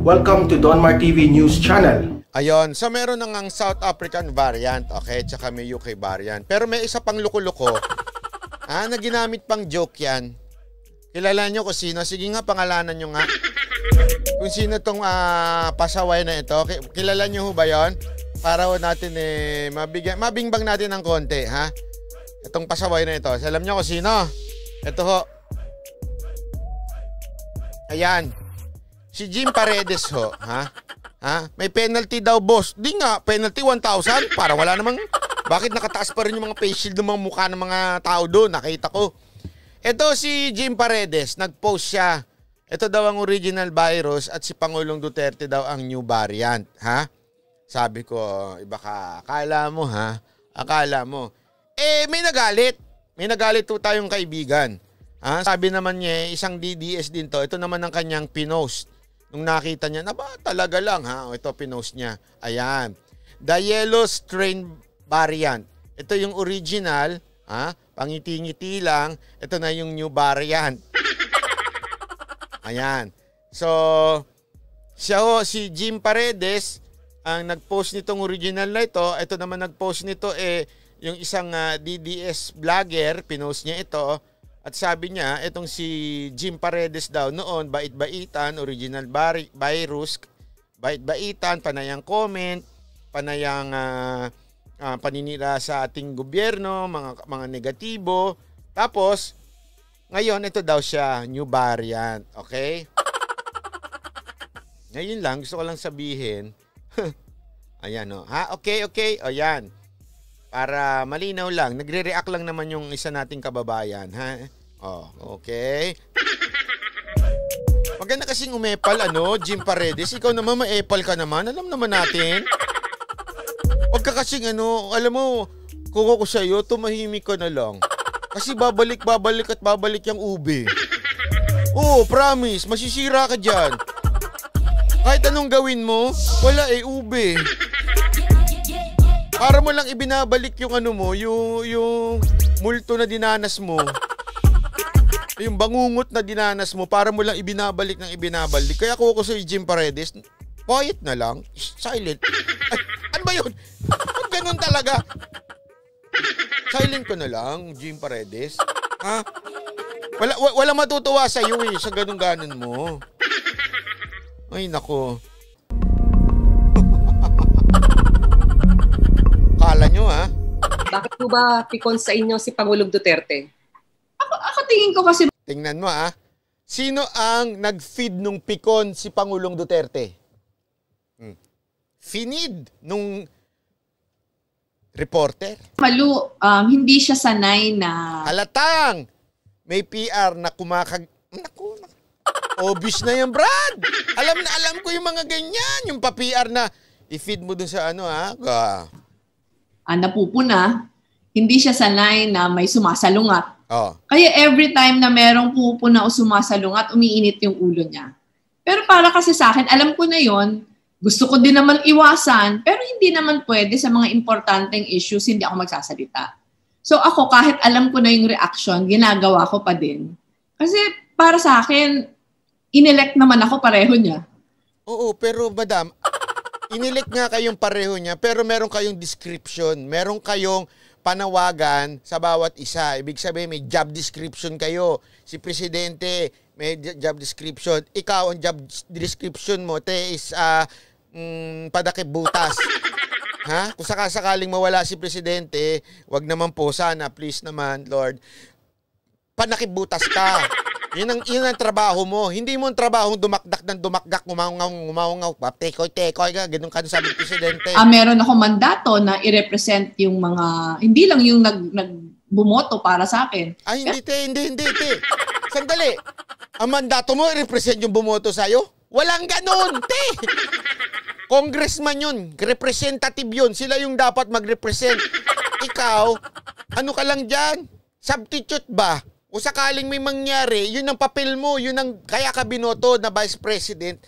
Welcome to Donmar TV News Channel. Ayun, so meron nang South African variant, okay, tsaka may UK variant. Pero may isa pang luko-luko, na ginamit pang joke yan. Kilala nyo kung sino? Sige nga, pangalanan nyo nga. Kung sino tong pasaway na ito. Kilala nyo ho ba yun? Para ho natin mabingbang natin ng konti, ha? Itong pasaway na ito. Alam nyo kung sino? Ito ho. Ayan. Si Jim Paredes ho, ha? May penalty daw, boss. Di nga, penalty 1,000. Para wala namang, bakit nakataas pa rin yung mga face shield ng mga mukha ng mga tao doon? Nakita ko. Ito si Jim Paredes, nag-post siya. Ito daw ang original virus at si Pangulong Duterte daw ang new variant, ha? Sabi ko, iba ka, akala mo, ha? Akala mo. May nagalit. May nagalit po tayong kaibigan. Sabi naman niya, isang DDS din to. Ito naman ang kanyang pinost. Nung nakita niya, talaga lang, ha? Ito pinost niya. Ayan. The yellow strain variant. Ito yung original, ha? Pangiti-ngiti lang. Ito na yung new variant. Ayan. So, si Jim Paredes, ang nag-post nitong original na ito. Ito naman nag-post nito, yung isang DDS vlogger, pinost niya ito. At sabi niya, itong si Jim Paredes daw noon, bait-baitan, original virus, bait-baitan, panayang comment, panayang paninira sa ating gobyerno, mga negatibo. Tapos, ngayon ito daw siya, new variant, okay? Ngayon lang, gusto ko lang sabihin, ayan o, okay, o yan. Para malinaw lang, nagre-react lang naman yung isa nating kababayan, ha? Okay. Maganda kasing umepal, Jim Paredes. Ikaw naman, maepal ka naman. Alam naman natin. Huwag ka kasing, alam mo, kung ako sa'yo, tumahimik ka na lang. Kasi babalik yung ube. Oo, promise, masisira ka dyan. Kahit anong gawin mo, wala ube. Para mo lang ibinabalik yung yung multo na dinanas mo. Yung bangungot na dinanas mo, para mo lang ibinabalik. Kaya kung ako sa Jim Paredes, quiet na lang, silent. Ay, ano ba yun? Huwag ganun talaga. Silent ko na lang, Jim Paredes. Ha? Wala matutuwa sa iyo sa ganun-ganon mo. Ay, nako. Kala nyo, ha? Bakit po ba pikon sa inyo si Pangulong Duterte? Ako tingin ko kasi... Tingnan mo, ha? Sino ang nag-feed nung pikon si Pangulong Duterte? Finid nung reporter? Malu, hindi siya sanay na... Halatang! May PR na Naku. Obvious na yan, Brad! Alam ko yung mga ganyan. Yung pa-PR na i-feed mo dun sa napupuna, hindi siya sanay na may sumasalungat. Oh. Kaya every time na merong pupuna o sumasalungat, umiinit yung ulo niya. Pero para kasi sa akin, alam ko na yon, gusto ko din naman iwasan, pero hindi naman pwede sa mga importanteng issues, hindi ako magsasalita. So ako, kahit alam ko na yung reaction, ginagawa ko pa din. Kasi para sa akin, inelect naman ako pareho niya. Oo, pero madam, inelect nga kayong pareho niya, pero meron kayong description, meron kayong panawagan sa bawat isa. Ibig sabihin, may job description kayo. Si Presidente, may job description. Ikaw, ang job description mo, is padakip butas. Ha? Kung sakasakaling mawala si Presidente, wag naman po sana, please naman, Lord, panakip butas ka. Yun ang trabaho mo. Hindi mo ang trabaho dumakdak, umaungaw, tekoy, ganun ka sabi ng Presidente. Meron ako mandato na i-represent yung mga, hindi lang yung nagbumoto para sa akin. Ay, hindi, te. Sandali. Ang mandato mo, i-represent yung bumoto sa'yo? Walang ganun, te. Congressman yun. Representative yun. Sila yung dapat mag-represent. Ikaw, ano ka lang dyan? Substitute ba? O sakaling may mangyari, yun ang papel mo, yun ang kaya ka binoto na Vice President.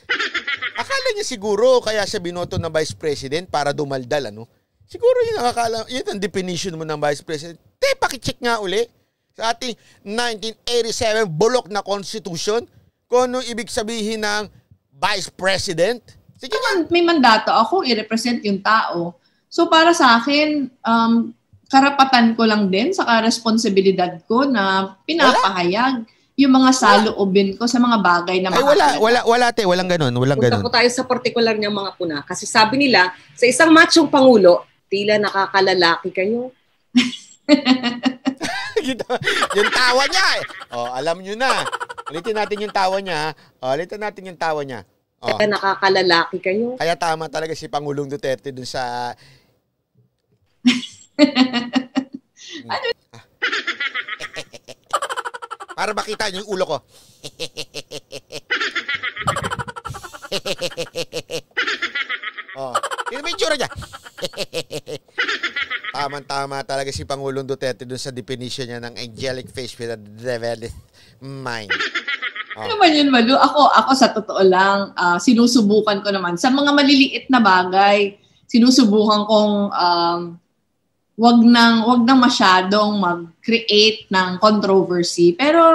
Akala niya siguro kaya siya binoto na Vice President para dumaldal, Siguro yun ang definition mo ng Vice President. Pakicheck nga uli sa ating 1987 bulok na Constitution kung ano ibig sabihin ng Vice President? Sige nga. May mandato ako, i-represent yung tao. So para sa akin, karapatan ko lang din sa responsibilidad ko na pinapahayag yung mga saloobin ko sa mga bagay na Ay, wala, te. Walang ganun. Walang Punta ganun. po tayo sa partikular niyang mga puna. Kasi sabi nila, sa isang machong pangulo, tila nakakalalaki kayo. Yung tawa niya eh. Alam nyo na. Ulitin natin yung tawa niya. Ulitin natin yung tawa niya. Tila nakakalalaki kayo. Kaya tama talaga si Pangulong Duterte dun sa... Para makita niyo yung ulo ko. Yun may tsura niya. Tama talaga si Pangulong Duterte dun sa definition niya ng angelic face with a developed mind. Ano naman yun, Malu? Ako sa totoo lang, sinusubukan ko naman. Sa mga maliliit na bagay, sinusubukan kong wag nang masyadong mag-create ng controversy. Pero,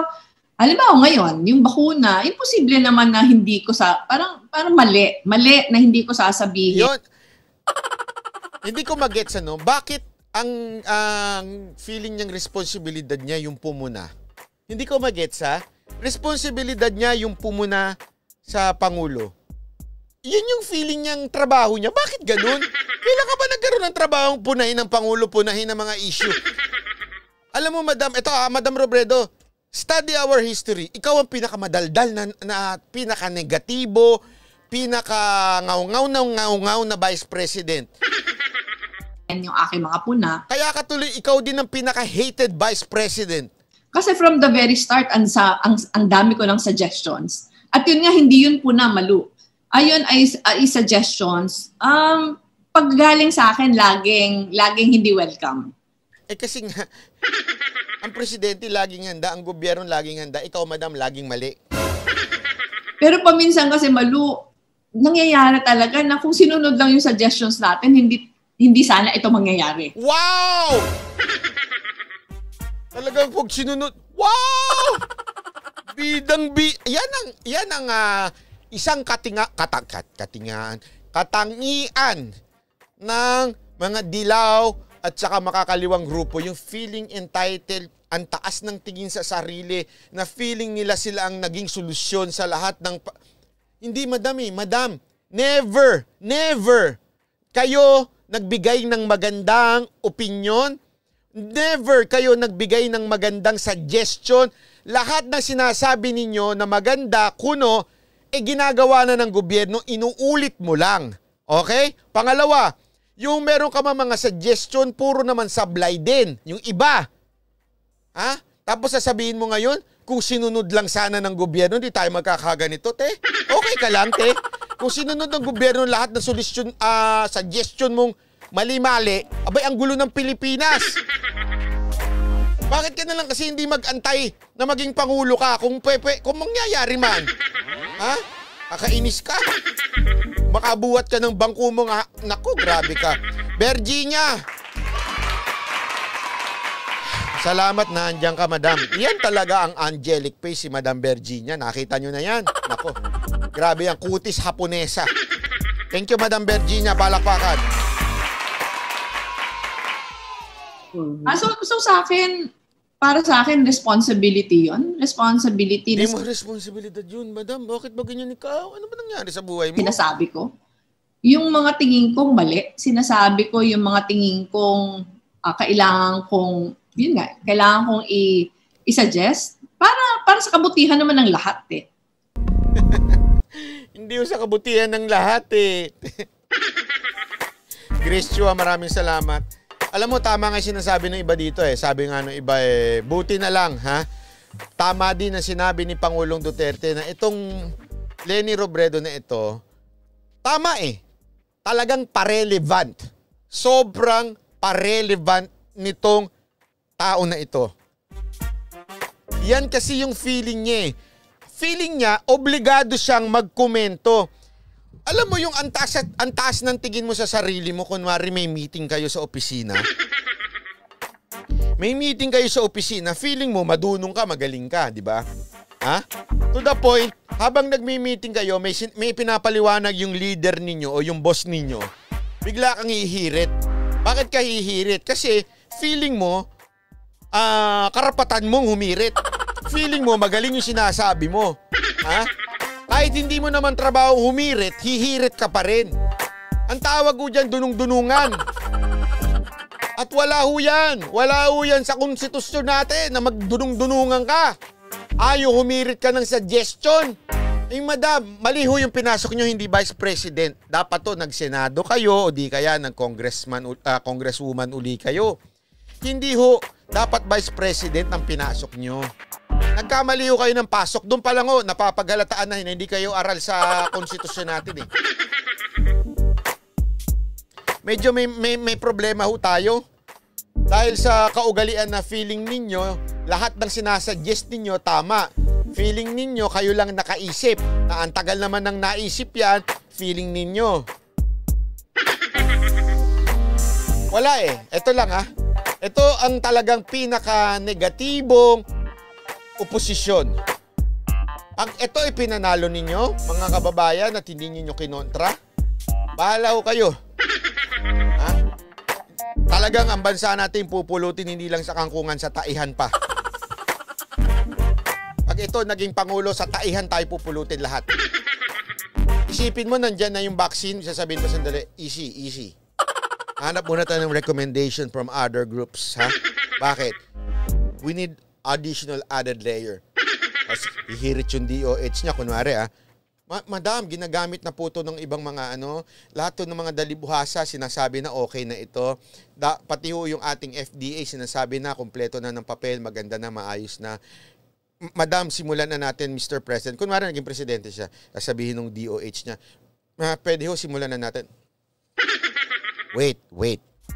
halimbawa ngayon, yung bakuna, imposible naman na hindi ko parang mali na hindi ko sasabihin. Yun. Hindi ko magets bakit ang feeling niyang responsibilidad niya yung pumuna? Hindi ko magets responsibilidad niya yung pumuna sa Pangulo. Yun yung feeling niyang trabaho niya. Bakit ganun? Kailan ka ba nagkaroon ng trabahong punahin ng Pangulo, punahin ng mga issue? Alam mo, Madam, Madam Robredo, study our history. Ikaw ang pinakamadaldal na pinaka-negatibo, pinaka-ngaw-ngaw na Vice President. Yung aking mga puna. Kaya katuloy, ikaw din ang pinaka-hated Vice President. Kasi from the very start, ang dami ko ng suggestions. At yun nga, hindi yun puna, Malu. Ayun ay suggestions. Pag galing sa akin, laging hindi welcome. Kasi nga, ang presidente laging handa, ang gobyerno laging handa, ikaw, Madam, laging mali. Pero paminsan kasi, Malu, nangyayari talaga na kung sinunod lang yung suggestions natin, hindi sana ito mangyayari. Wow! Talagang pag sinunod, wow! Yan ang isang katangian ng mga dilaw at saka makakaliwang grupo, yung feeling entitled, ang taas ng tingin sa sarili, na feeling nila sila ang naging solusyon sa lahat ng... Hindi, Madam, never kayo nagbigay ng magandang opinion, never kayo nagbigay ng magandang suggestion. Lahat ng sinasabi ninyo na maganda, kuno, ginagawa na ng gobyerno, inuulit mo lang. Okay? Pangalawa, yung meron ka mga suggestion, puro naman sablay din. Yung iba. Tapos sasabihin mo ngayon, kung sinunod lang sana ng gobyerno, hindi tayo magkakaganito, te. Okay ka lang, te. Kung sinunod ng gobyerno lahat ng suggestion mong mali-mali, abay, ang gulo ng Pilipinas. Bakit ka na lang kasi hindi mag-antay na maging pangulo ka kung mangyayari man? Kakainis ka. Makabuhat ka ng bangko mo nga. Naku, grabe ka. Virginia! Salamat na andyan ka, Madam. Yan talaga ang angelic face si Madam Virginia. Nakita nyo na yan. Naku, grabe yan. Kutis Haponesa. Thank you, Madam Virginia. Palakpakan. So sa akin, para sa akin, responsibility yun. Responsibility. Hindi mo responsibilidad yun, Madam. Bakit ba ganyan ikaw? Ano ba nangyari sa buhay mo? Sinasabi ko. Yung mga tingin kong mali, sinasabi ko yung mga tingin kong kailangan kong i-suggest para sa kabutihan naman ng lahat eh. Hindi sa kabutihan ng lahat eh. Grace Chua, maraming salamat. Alam mo, tama nga sinasabi ng iba dito eh. Sabi nga ng iba eh, buti na lang, Tama din ang sinabi ni Pangulong Duterte na itong Leni Robredo na ito, tama eh. Talagang parelevant. Sobrang parelevant nitong tao na ito. Yan kasi yung feeling niya eh. Feeling niya, obligado siyang magkomento. Alam mo yung antaas ng tingin mo sa sarili mo, kunwari may meeting kayo sa opisina. May meeting kayo sa opisina, feeling mo madunong ka, magaling ka, di ba? To the point, habang nagmi-meeting kayo, may pinapaliwanag yung leader ninyo o yung boss ninyo, bigla kang hihirit. Bakit ka hihirit? Kasi feeling mo, karapatan mong humirit. Feeling mo, magaling yung sinasabi mo. Ha? Kahit hindi mo naman trabaho humirit, hihirit ka pa rin. Ang tawag ko dyan, dunung-dunungan. At wala ho yan. Wala ho yan sa konstitusyon natin na magdunung-dunungan ka. Ayaw humirit ka ng suggestion. Eh madam, mali ho yung pinasok nyo, hindi vice president. Dapat to, nagsenado kayo o di kaya congresswoman uli kayo. Hindi ho, dapat vice president ang pinasok nyo. Nagkamali ho kayo ng pasok. Doon pa lang ho, napapagalataan na hindi kayo aral sa konstitusyon natin eh. Medyo may problema ho tayo. Dahil sa kaugalian na feeling ninyo, lahat ng sinasuggest ninyo tama. Feeling ninyo, kayo lang nakaisip. Na ang tagal naman ng naisip yan, feeling ninyo. Wala eh. Ito lang ha. Ito ang talagang pinaka-negatibong oposisyon. Pag ito ay pinanalo ninyo, mga kababayan, at hindi ninyo kinontra, bahala ho kayo. Ha? Talagang ang bansa natin pupulutin hindi lang sa kangkungan, sa taihan pa. Pag ito naging pangulo, sa taihan tayo pupulutin lahat. Isipin mo, nandyan na yung vaccine, sasabihin mo sandali, easy. Hanap muna tayo ng recommendation from other groups, ha? Bakit? We need additional added layer. Kasi ihirit yung DOH niya, kunwari, ha? Madam, ginagamit na po ito ng ibang mga lahat to ng mga dalibhasa, sinasabi na okay na ito. Pati ho yung ating FDA, sinasabi na, kompleto na ng papel, maganda na, maayos na. Madam, simulan na natin, Mr. President. Kunwari, naging presidente siya, sabihin ng DOH niya, pwede ho, simulan na natin. Wait.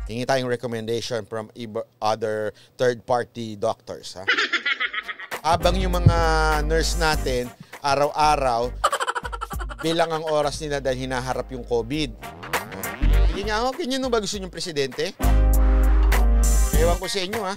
Hingi tayong recommendation from other third-party doctors, ha? Habang yung mga nurse natin, araw-araw, bilang ang oras nila dahil hinaharap yung COVID. Hindi nga ako, ganyan ba gusto niyong presidente? Ewan ko sa inyo, ha?